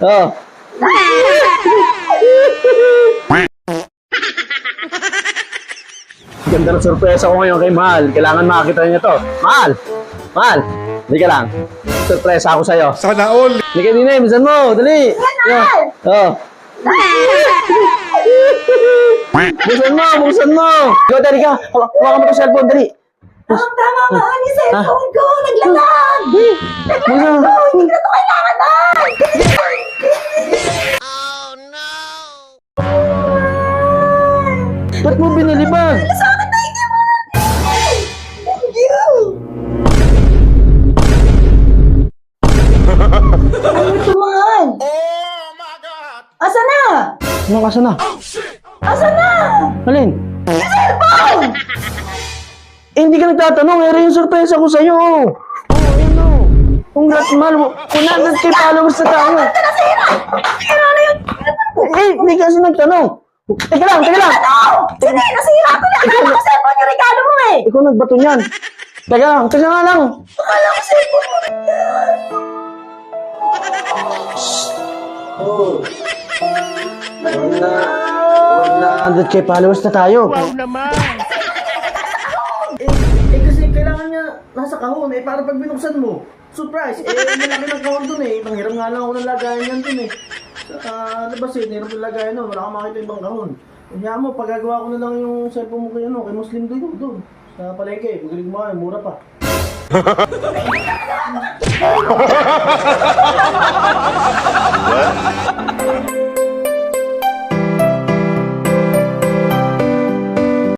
Oh. Ganda ng sorpresa ko ngayon kay Mahal. Kailangan makakita niya to. Mahal! Mahal! Hindi ka lang. Sorpresa ako sa'yo. Sana all! Hindi ka din eh. Minsan mo. Dali. Oh. Buksan mo. Go, dali ka. Hawakan mo ito cellphone. Dali. Tama, mahal yung cellphone ko. Naglalag. Buksan mo. Hindi ko na ito kailangan na. Ba't mo binili ba? Sa akin na hindi mo. Thank you. Ano ito, mahal? Oh my God! Asa na? Ano ka sana? Asa na? Alin? Yung cellphone! Hindi ka nagtatanong. Ere yung sorpresa ko sa'yo. Oh, ayun o. Congrats, Mahal. 100k followers na tayo. Sira na yun. Hindi kasi nagtanong. Teka lang. Ano? Sige, nasira ko na. Akala ko cellphone yung regalo mo eh. Ikaw nagbato niyan. Teka nga lang. Akala ko cellphone mo rin yan. Wala. 100k followers na tayo. Kasi kailangan niya nasa kahon para pag binuksan mo, surprise, malaki ng kahon dun Nanghiram nga lang ako ng lagayan yan dun Sa labas nahirap yung lagayan nun, wala kang makita ibang kahon. Kanya mo, pagagawa ko na lang yung cellphone mo kay Muslim doon. Sa palengke, magaling mo mura pa. What?